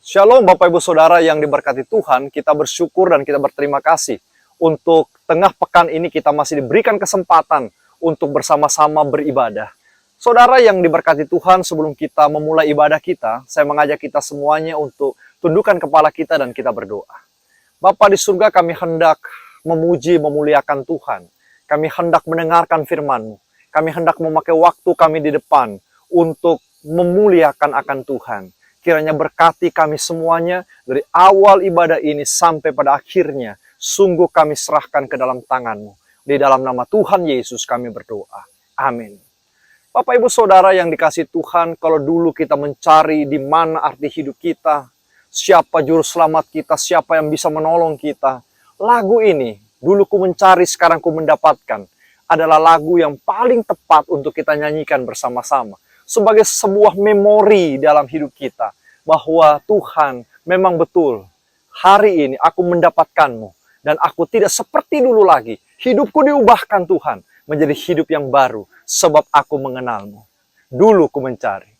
Shalom Bapak Ibu Saudara yang diberkati Tuhan, kita bersyukur dan kita berterima kasih untuk tengah pekan ini kita masih diberikan kesempatan untuk bersama-sama beribadah. Saudara yang diberkati Tuhan, sebelum kita memulai ibadah kita, saya mengajak kita semuanya untuk tundukkan kepala kita dan kita berdoa. Bapa di surga, kami hendak memuji, memuliakan Tuhan. Kami hendak mendengarkan firman-Mu. Kami hendak memakai waktu kami di depan untuk memuliakan akan Tuhan. Kiranya berkati kami semuanya dari awal ibadah ini sampai pada akhirnya. Sungguh kami serahkan ke dalam tangan-Mu. Di dalam nama Tuhan Yesus kami berdoa. Amin. Bapak Ibu Saudara yang dikasihi Tuhan, kalau dulu kita mencari di mana arti hidup kita, siapa juru selamat kita, siapa yang bisa menolong kita. Lagu ini, dulu ku mencari, sekarang ku mendapatkan, adalah lagu yang paling tepat untuk kita nyanyikan bersama-sama. Sebagai sebuah memori dalam hidup kita, bahwa Tuhan memang betul, hari ini aku mendapatkanmu, dan aku tidak seperti dulu lagi. Hidupku diubahkan Tuhan, menjadi hidup yang baru, sebab aku mengenalmu. Dulu ku mencari.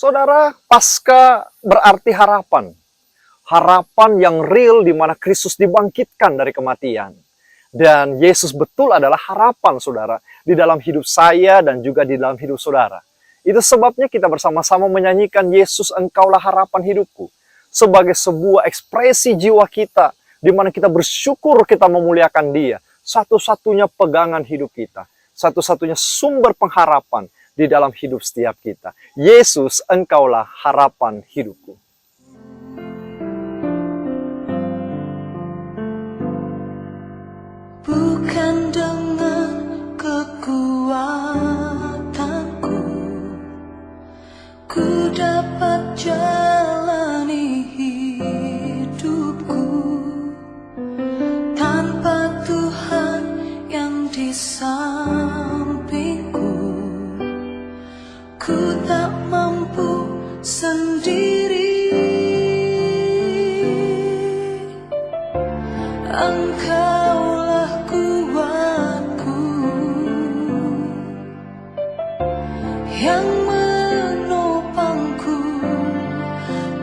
Saudara, Paskah berarti harapan. Harapan yang real di mana Kristus dibangkitkan dari kematian. Dan Yesus betul adalah harapan, saudara, di dalam hidup saya dan juga di dalam hidup saudara. Itu sebabnya kita bersama-sama menyanyikan Yesus Engkaulah harapan hidupku. Sebagai sebuah ekspresi jiwa kita, di mana kita bersyukur kita memuliakan Dia. Satu-satunya pegangan hidup kita. Satu-satunya sumber pengharapan di dalam hidup setiap kita. Yesus Engkaulah harapan hidupku. Bukan dengan kekuatanku ku dapat jalani hidupku tanpa Tuhan yang di sampingku. Ku tak mampu sendiri. Engkaulah kuatku yang menopangku.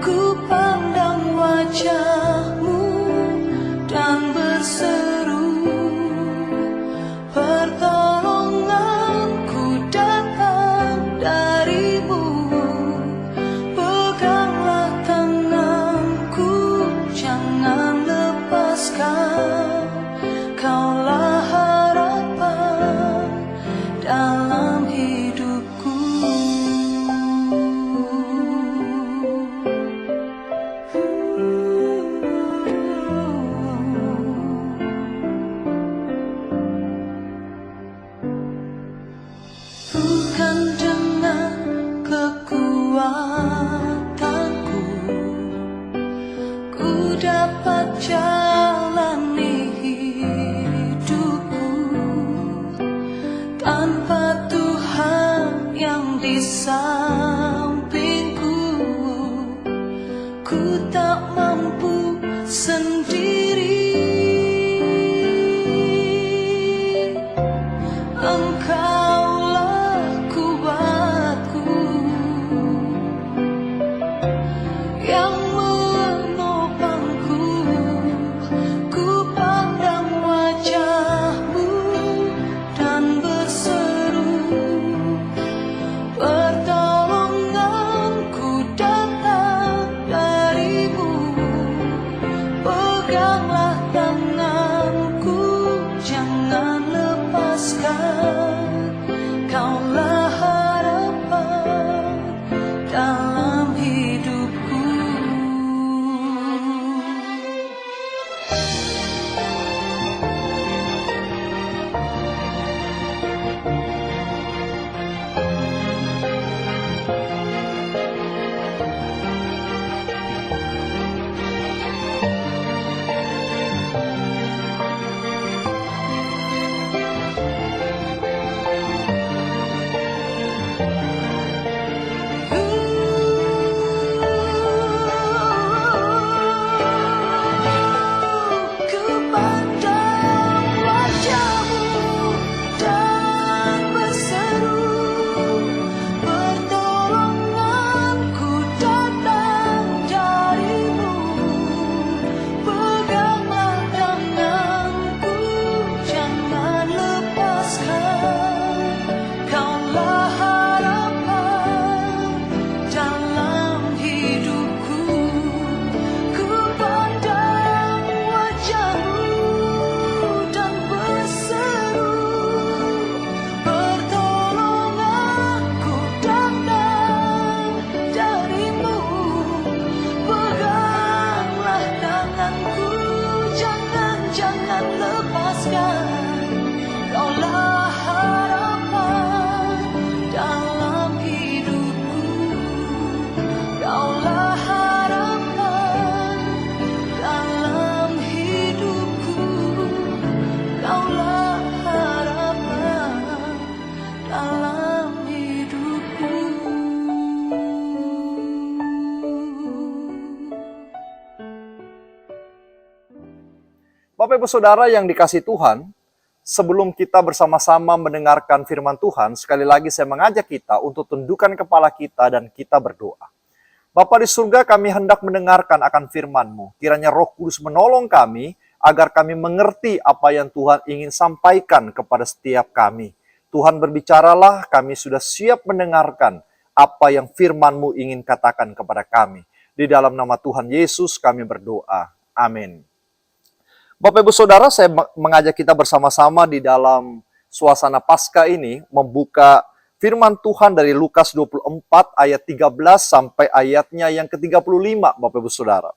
Ku pandang wajah-Mu dan berseru, pertolonganku datang dari-Mu. Peganglah tanganku, jangan lepaskan. Kaulah harapan dalam hidupku. Bukan dengan kekuatanku ku dapat jalani hidupku tanpa Tuhan yang di sampingku. Ku tak mampu sendiri. Engkaulah kuatku yang menopangku. Ku pandang wajah-Mu dan berseru, pertolonganku datang dari-Mu. Peganglah tanganku, jangan lepaskan. Kaulah harapan dalam hidupku. Ku pandang wajah-Mu dan berseru, pertolonganku datang dari-Mu. Peganglah tanganku, jangan lepaskan. Kaulah harapan dalam hidupku. Ku pandang wajah-Mu dan berseru, pertolonganku datang dari-Mu. Peganglah tanganku, jangan lepaskan. Kaulah harapan dalam hidupku. Kaulah harapan dalam hidupku. Kaulah harapan dalam hidupku. Bapak Ibu Saudara yang dikasihi Tuhan, sebelum kita bersama-sama mendengarkan firman Tuhan, sekali lagi saya mengajak kita untuk tundukkan kepala kita dan kita berdoa. Bapa di surga, kami hendak mendengarkan akan firman-Mu. Kiranya Roh Kudus menolong kami, agar kami mengerti apa yang Tuhan ingin sampaikan kepada setiap kami. Tuhan berbicaralah, kami sudah siap mendengarkan. apa yang firman-Mu ingin katakan kepada kami. Di dalam nama Tuhan Yesus kami berdoa. Amin. Bapak Ibu Saudara, saya mengajak kita bersama-sama di dalam suasana Paskah ini membuka firman Tuhan dari Lukas 24 ayat 13 sampai ayatnya yang ke-35, Bapak Ibu Saudara.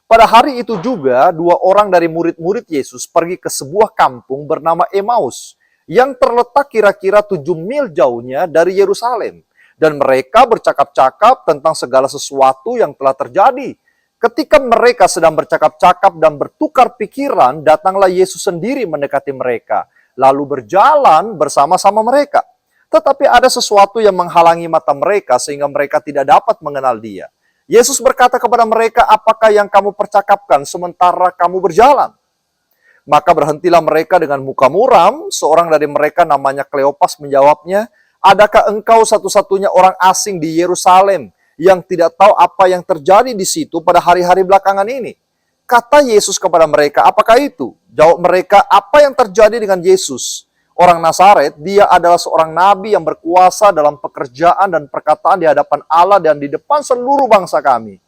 Pada hari itu juga, dua orang dari murid-murid Yesus pergi ke sebuah kampung bernama Emmaus, yang terletak kira-kira 7 mil jauhnya dari Yerusalem. Dan mereka bercakap-cakap tentang segala sesuatu yang telah terjadi. Ketika mereka sedang bercakap-cakap dan bertukar pikiran, datanglah Yesus sendiri mendekati mereka, lalu berjalan bersama-sama mereka. Tetapi ada sesuatu yang menghalangi mata mereka sehingga mereka tidak dapat mengenal Dia. Yesus berkata kepada mereka, "Apakah yang kamu percakapkan sementara kamu berjalan?" Maka berhentilah mereka dengan muka muram. Seorang dari mereka namanya Kleopas menjawabnya, "Adakah engkau satu-satunya orang asing di Yerusalem yang tidak tahu apa yang terjadi di situ pada hari-hari belakangan ini?" Kata Yesus kepada mereka, "Apakah itu?" Jawab mereka, "Apa yang terjadi dengan Yesus, orang Nazaret? Dia adalah seorang nabi yang berkuasa dalam pekerjaan dan perkataan di hadapan Allah dan di depan seluruh bangsa kami.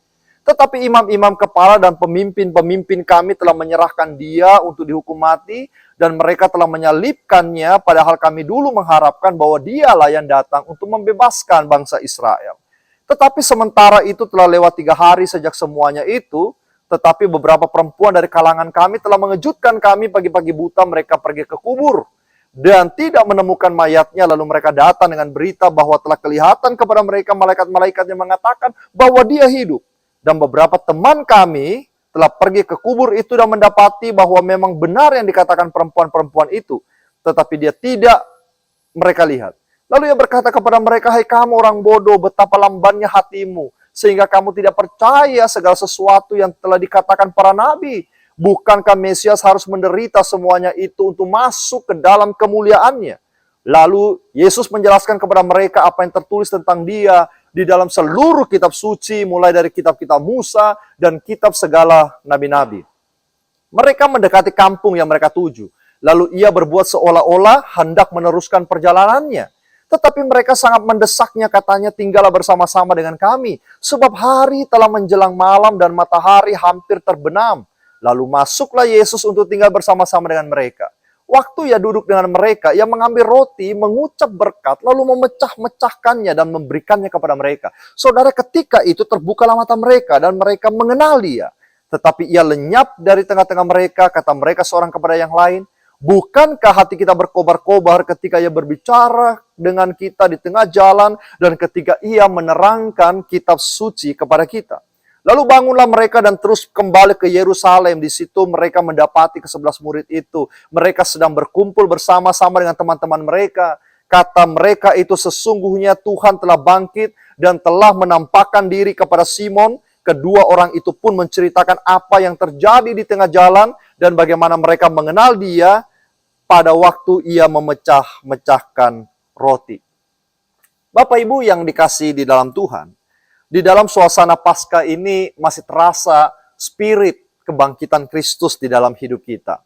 Tetapi imam-imam kepala dan pemimpin-pemimpin kami telah menyerahkan Dia untuk dihukum mati, dan mereka telah menyalibkannya, padahal kami dulu mengharapkan bahwa Dialah yang datang untuk membebaskan bangsa Israel. Tetapi sementara itu telah lewat 3 hari sejak semuanya itu, tetapi beberapa perempuan dari kalangan kami telah mengejutkan kami. Pagi-pagi buta mereka pergi ke kubur dan tidak menemukan mayatnya. Lalu mereka datang dengan berita bahwa telah kelihatan kepada mereka malaikat-malaikat yang mengatakan bahwa Dia hidup. Dan beberapa teman kami telah pergi ke kubur itu dan mendapati bahwa memang benar yang dikatakan perempuan-perempuan itu, tetapi dia tidak mereka lihat. Lalu Ia berkata kepada mereka, "Hai kamu orang bodoh, betapa lambannya hatimu, sehingga kamu tidak percaya segala sesuatu yang telah dikatakan para nabi. Bukankah Mesias harus menderita semuanya itu untuk masuk ke dalam kemuliaannya?" Lalu Yesus menjelaskan kepada mereka apa yang tertulis tentang Dia di dalam seluruh kitab suci, mulai dari kitab-kitab Musa dan kitab segala nabi-nabi. Mereka mendekati kampung yang mereka tuju. Lalu Ia berbuat seolah-olah hendak meneruskan perjalanannya. Tetapi mereka sangat mendesaknya, katanya, "Tinggallah bersama-sama dengan kami, sebab hari telah menjelang malam dan matahari hampir terbenam." Lalu masuklah Yesus untuk tinggal bersama-sama dengan mereka. Waktu Ia duduk dengan mereka, Ia mengambil roti, mengucap berkat, lalu memecah-mecahkannya dan memberikannya kepada mereka. Saudara, ketika itu terbukalah mata mereka dan mereka mengenal Dia. Tetapi Ia lenyap dari tengah-tengah mereka. Kata mereka seorang kepada yang lain, "Bukankah hati kita berkobar-kobar ketika Ia berbicara dengan kita di tengah jalan dan ketika Ia menerangkan kitab suci kepada kita?" Lalu bangunlah mereka dan terus kembali ke Yerusalem. Di situ mereka mendapati ke-11 murid itu. Mereka sedang berkumpul bersama-sama dengan teman-teman mereka. Kata mereka itu, "Sesungguhnya Tuhan telah bangkit dan telah menampakkan diri kepada Simon." Kedua orang itu pun menceritakan apa yang terjadi di tengah jalan dan bagaimana mereka mengenal Dia pada waktu Ia memecah-mecahkan roti. Bapak Ibu yang dikasihi di dalam Tuhan, di dalam suasana Paskah ini masih terasa spirit kebangkitan Kristus di dalam hidup kita.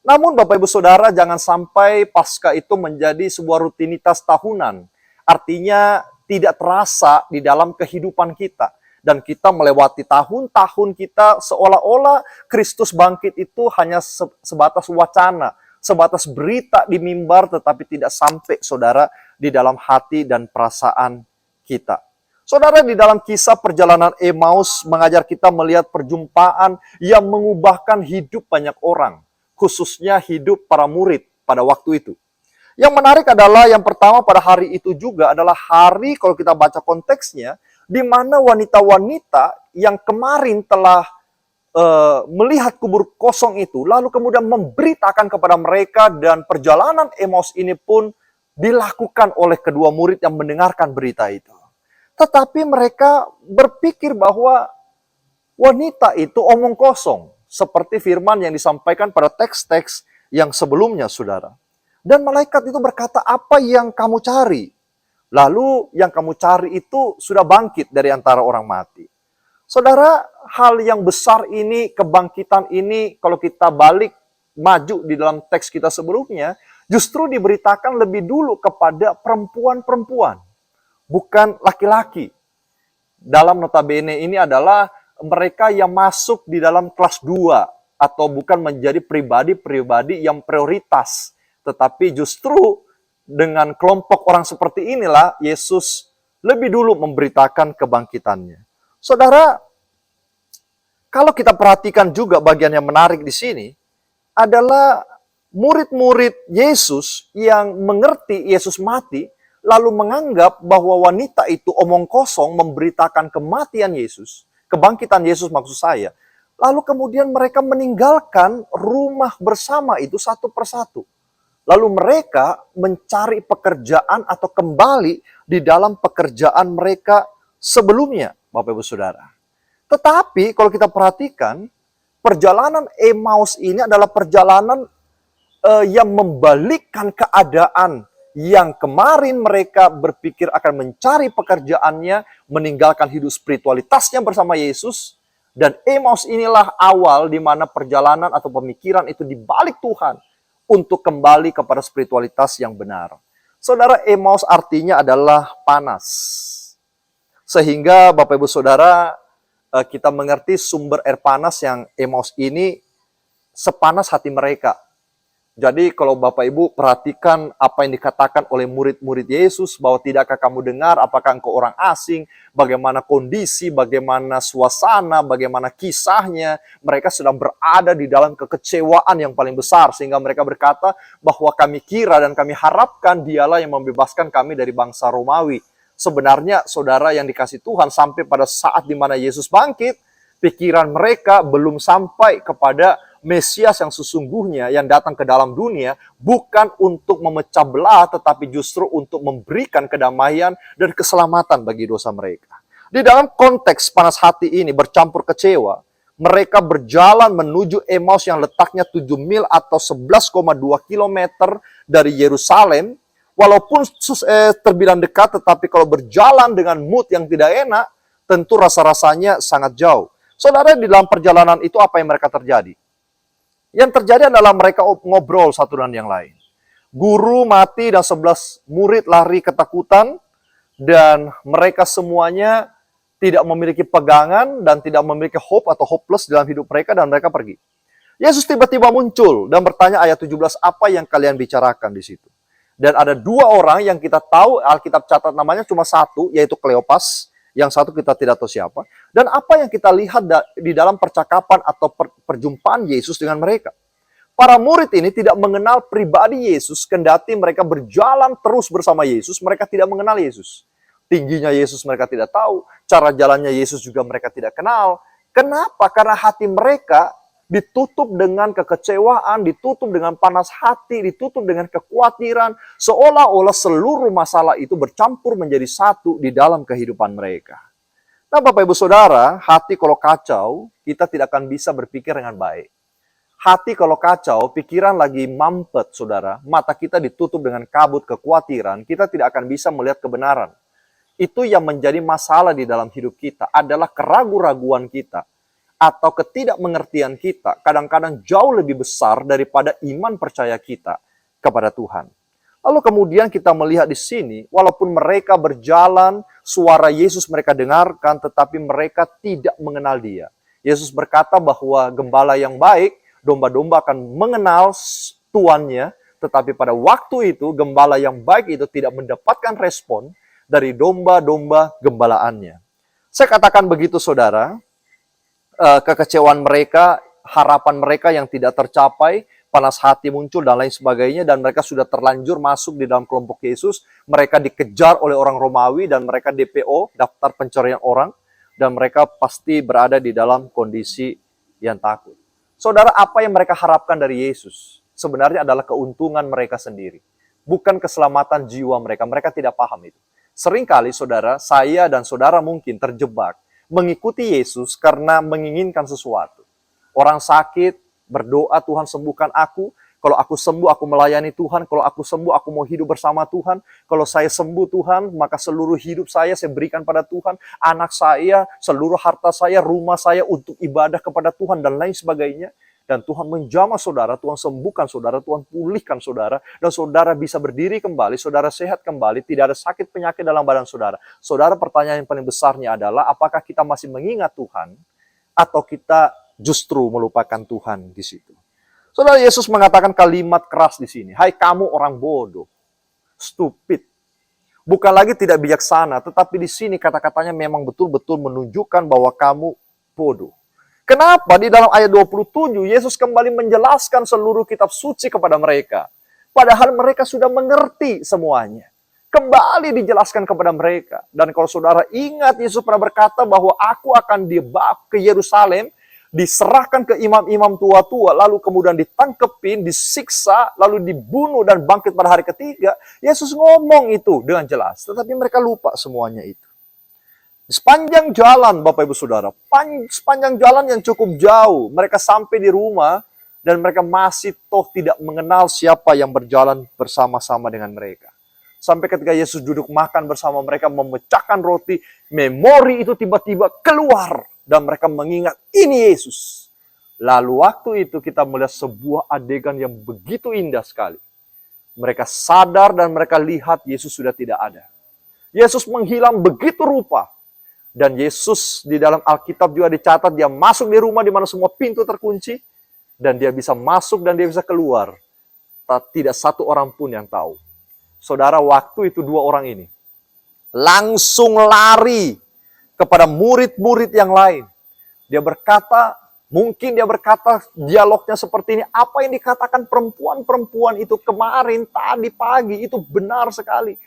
Namun Bapak Ibu Saudara, jangan sampai Paskah itu menjadi sebuah rutinitas tahunan. Artinya tidak terasa di dalam kehidupan kita. Dan kita melewati tahun-tahun kita seolah-olah Kristus bangkit itu hanya sebatas wacana, sebatas berita di mimbar, tetapi tidak sampai, saudara, di dalam hati dan perasaan kita. Saudara, di dalam kisah perjalanan Emmaus mengajar kita melihat perjumpaan yang mengubahkan hidup banyak orang, khususnya hidup para murid pada waktu itu. Yang menarik adalah yang pertama, pada hari itu juga adalah hari, kalau kita baca konteksnya, di mana wanita-wanita yang kemarin telah melihat kubur kosong itu, lalu kemudian memberitakan kepada mereka, dan perjalanan Emmaus ini pun dilakukan oleh kedua murid yang mendengarkan berita itu. Tetapi mereka berpikir bahwa wanita itu omong kosong, seperti firman yang disampaikan pada teks-teks yang sebelumnya, saudara. Dan malaikat itu berkata, "Apa yang kamu cari?" Lalu yang kamu cari itu sudah bangkit dari antara orang mati. Saudara, hal yang besar ini, kebangkitan ini, kalau kita balik maju di dalam teks kita sebelumnya, justru diberitakan lebih dulu kepada perempuan-perempuan. bukan laki-laki. Dalam notabene ini adalah mereka yang masuk di dalam kelas 2 atau bukan menjadi pribadi-pribadi yang prioritas. Tetapi justru dengan kelompok orang seperti inilah Yesus lebih dulu memberitakan kebangkitannya. Saudara, kalau kita perhatikan juga bagian yang menarik di sini adalah murid-murid Yesus yang mengerti Yesus mati, lalu menganggap bahwa wanita itu omong kosong memberitakan kematian Yesus, kebangkitan Yesus maksud saya. Lalu kemudian mereka meninggalkan rumah bersama itu satu persatu. Lalu mereka mencari pekerjaan atau kembali di dalam pekerjaan mereka sebelumnya, Bapak Ibu Saudara. Tetapi kalau kita perhatikan, perjalanan Emmaus ini adalah perjalanan yang membalikkan keadaan yang kemarin mereka berpikir akan mencari pekerjaannya, meninggalkan hidup spiritualitasnya bersama Yesus, dan Emmaus inilah awal di mana perjalanan atau pemikiran itu dibalik Tuhan untuk kembali kepada spiritualitas yang benar. Saudara, Emmaus artinya adalah panas. Sehingga Bapak Ibu Saudara, kita mengerti sumber air panas yang Emmaus ini sepanas hati mereka. Jadi kalau Bapak Ibu perhatikan apa yang dikatakan oleh murid-murid Yesus, bahwa tidakkah kamu dengar apakah engkau orang asing, bagaimana kondisi, bagaimana suasana, bagaimana kisahnya, mereka sedang berada di dalam kekecewaan yang paling besar, sehingga mereka berkata bahwa kami kira dan kami harapkan dialah yang membebaskan kami dari bangsa Romawi. Sebenarnya saudara yang dikasih Tuhan, sampai pada saat di mana Yesus bangkit, pikiran mereka belum sampai kepada Mesias yang sesungguhnya yang datang ke dalam dunia, bukan untuk memecah belah, tetapi justru untuk memberikan kedamaian dan keselamatan bagi dosa mereka. Di dalam konteks panas hati ini bercampur kecewa, mereka berjalan menuju Emmaus yang letaknya 7 mil atau 11,2 kilometer dari Yerusalem. Walaupun terbilang dekat, tetapi kalau berjalan dengan mood yang tidak enak, tentu rasa-rasanya sangat jauh. Saudara, di dalam perjalanan itu apa yang mereka terjadi? Yang terjadi adalah mereka ngobrol satu dengan yang lain. Guru mati dan 11 murid lari ketakutan, dan mereka semuanya tidak memiliki pegangan dan tidak memiliki hope atau hopeless dalam hidup mereka, dan mereka pergi. Yesus tiba-tiba muncul dan bertanya ayat 17, apa yang kalian bicarakan di situ? Dan ada 2 orang yang kita tahu, Alkitab catat namanya cuma 1, yaitu Kleopas. Yang 1 kita tidak tahu siapa. Dan apa yang kita lihat di dalam percakapan atau perjumpaan Yesus dengan mereka. Para murid ini tidak mengenal pribadi Yesus, kendati mereka berjalan terus bersama Yesus, mereka tidak mengenal Yesus. Tingginya Yesus mereka tidak tahu, cara jalannya Yesus juga mereka tidak kenal. Kenapa? Karena hati mereka ditutup dengan kekecewaan, ditutup dengan panas hati, ditutup dengan kekhawatiran, seolah-olah seluruh masalah itu bercampur menjadi satu di dalam kehidupan mereka. Nah, Bapak Ibu Saudara, hati kalau kacau, kita tidak akan bisa berpikir dengan baik. Hati kalau kacau, pikiran lagi mampet, saudara, mata kita ditutup dengan kabut kekhawatiran, kita tidak akan bisa melihat kebenaran. Itu yang menjadi masalah di dalam hidup kita, adalah keraguan-raguan kita, atau ketidakmengertian kita kadang-kadang jauh lebih besar daripada iman percaya kita kepada Tuhan. Lalu kemudian kita melihat di sini, walaupun mereka berjalan, suara Yesus mereka dengarkan, tetapi mereka tidak mengenal Dia. Yesus berkata bahwa gembala yang baik, domba-domba akan mengenal tuannya, tetapi pada waktu itu gembala yang baik itu tidak mendapatkan respon dari domba-domba gembalaannya. Saya katakan begitu, saudara. Kekecewaan mereka, harapan mereka yang tidak tercapai, panas hati muncul dan lain sebagainya, dan mereka sudah terlanjur masuk di dalam kelompok Yesus. Mereka dikejar oleh orang Romawi dan mereka DPO, daftar pencarian orang, dan mereka pasti berada di dalam kondisi yang takut. Saudara, apa yang mereka harapkan dari Yesus sebenarnya adalah keuntungan mereka sendiri, bukan keselamatan jiwa mereka. Mereka tidak paham itu. Seringkali saudara, saya dan saudara mungkin terjebak mengikuti Yesus karena menginginkan sesuatu. Orang sakit, berdoa, Tuhan sembuhkan aku. Kalau aku sembuh, aku melayani Tuhan. Kalau aku sembuh, aku mau hidup bersama Tuhan. Kalau saya sembuh Tuhan, maka seluruh hidup saya berikan pada Tuhan. Anak saya, seluruh harta saya, rumah saya untuk ibadah kepada Tuhan, dan lain sebagainya. Dan Tuhan menjamah saudara, Tuhan sembuhkan saudara, Tuhan pulihkan saudara, dan saudara bisa berdiri kembali, saudara sehat kembali, tidak ada sakit penyakit dalam badan saudara. Saudara, pertanyaan yang paling besarnya adalah, apakah kita masih mengingat Tuhan, atau kita justru melupakan Tuhan di situ? Saudara, Yesus mengatakan kalimat keras di sini, hai kamu orang bodoh, stupid. Bukan lagi tidak bijaksana, tetapi di sini kata-katanya memang betul-betul menunjukkan bahwa kamu bodoh. Kenapa? Di dalam ayat 27, Yesus kembali menjelaskan seluruh kitab suci kepada mereka. Padahal mereka sudah mengerti semuanya. Kembali dijelaskan kepada mereka. Dan kalau saudara ingat, Yesus pernah berkata bahwa aku akan dibawa ke Yerusalem, diserahkan ke imam-imam tua-tua, lalu kemudian ditangkepin, disiksa, lalu dibunuh dan bangkit pada hari ketiga. Yesus ngomong itu dengan jelas, tetapi mereka lupa semuanya itu. Sepanjang jalan, Bapak Ibu Saudara, sepanjang jalan yang cukup jauh, mereka sampai di rumah dan mereka masih toh tidak mengenal siapa yang berjalan bersama-sama dengan mereka. Sampai ketika Yesus duduk makan bersama mereka, memecahkan roti, memori itu tiba-tiba keluar dan mereka mengingat, ini Yesus. Lalu waktu itu kita melihat sebuah adegan yang begitu indah sekali. Mereka sadar dan mereka lihat Yesus sudah tidak ada. Yesus menghilang begitu rupa. Dan Yesus di dalam Alkitab juga dicatat, dia masuk di rumah di mana semua pintu terkunci. Dan dia bisa masuk dan dia bisa keluar. Tidak satu orang pun yang tahu. Saudara, waktu itu dua orang ini langsung lari kepada murid-murid yang lain. Dia berkata, mungkin dia berkata dialognya seperti ini, apa yang dikatakan perempuan-perempuan itu kemarin, tadi pagi, itu benar sekali.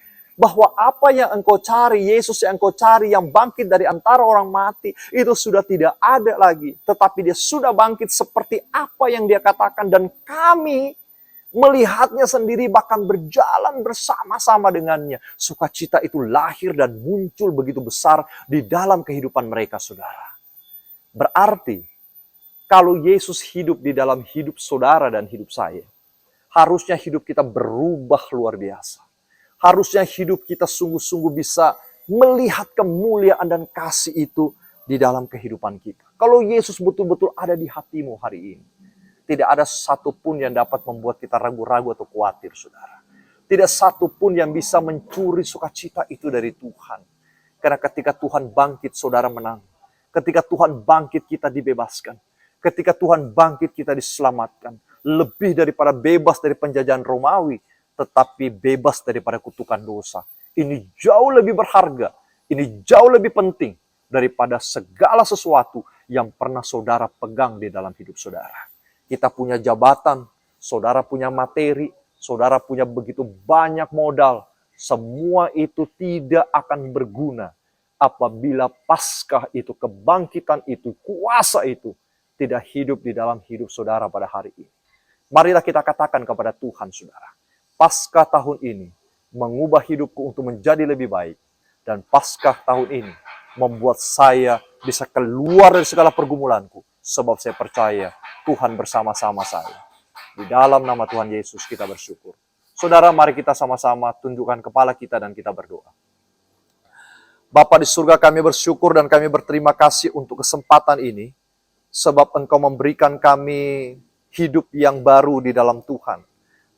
Bahwa apa yang engkau cari, Yesus yang engkau cari, yang bangkit dari antara orang mati, itu sudah tidak ada lagi. Tetapi dia sudah bangkit seperti apa yang dia katakan. Dan kami melihatnya sendiri, bahkan berjalan bersama-sama dengannya. Sukacita itu lahir dan muncul begitu besar di dalam kehidupan mereka, saudara. Berarti, kalau Yesus hidup di dalam hidup saudara dan hidup saya, harusnya hidup kita berubah luar biasa. Harusnya hidup kita sungguh-sungguh bisa melihat kemuliaan dan kasih itu di dalam kehidupan kita. Kalau Yesus betul-betul ada di hatimu hari ini, tidak ada satupun yang dapat membuat kita ragu-ragu atau khawatir, saudara. Tidak satupun yang bisa mencuri sukacita itu dari Tuhan. Karena ketika Tuhan bangkit, saudara menang. Ketika Tuhan bangkit, kita dibebaskan. Ketika Tuhan bangkit, kita diselamatkan. Lebih daripada bebas dari penjajahan Romawi, tetapi bebas daripada kutukan dosa. Ini jauh lebih berharga, ini jauh lebih penting daripada segala sesuatu yang pernah saudara pegang di dalam hidup saudara. Kita punya jabatan, saudara punya materi, saudara punya begitu banyak modal. Semua itu tidak akan berguna apabila Paskah itu, kebangkitan itu, kuasa itu tidak hidup di dalam hidup saudara pada hari ini. Marilah kita katakan kepada Tuhan, saudara, Paskah tahun ini mengubah hidupku untuk menjadi lebih baik. Dan Paskah tahun ini membuat saya bisa keluar dari segala pergumulanku. Sebab saya percaya Tuhan bersama-sama saya. Di dalam nama Tuhan Yesus kita bersyukur. Saudara, mari kita sama-sama tundukkan kepala kita dan kita berdoa. Bapa di surga, kami bersyukur dan kami berterima kasih untuk kesempatan ini. Sebab Engkau memberikan kami hidup yang baru di dalam Tuhan.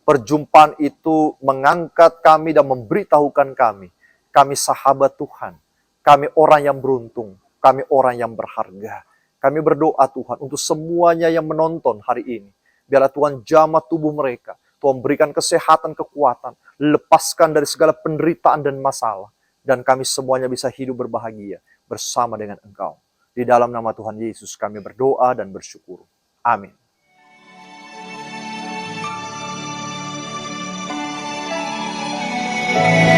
Perjumpaan itu mengangkat kami dan memberitahukan kami. Kami sahabat Tuhan. Kami orang yang beruntung. Kami orang yang berharga. Kami berdoa Tuhan untuk semuanya yang menonton hari ini. Biarlah Tuhan jamah tubuh mereka. Tuhan berikan kesehatan, kekuatan. Lepaskan dari segala penderitaan dan masalah. Dan kami semuanya bisa hidup berbahagia bersama dengan Engkau. Di dalam nama Tuhan Yesus kami berdoa dan bersyukur. Amin. Thank you.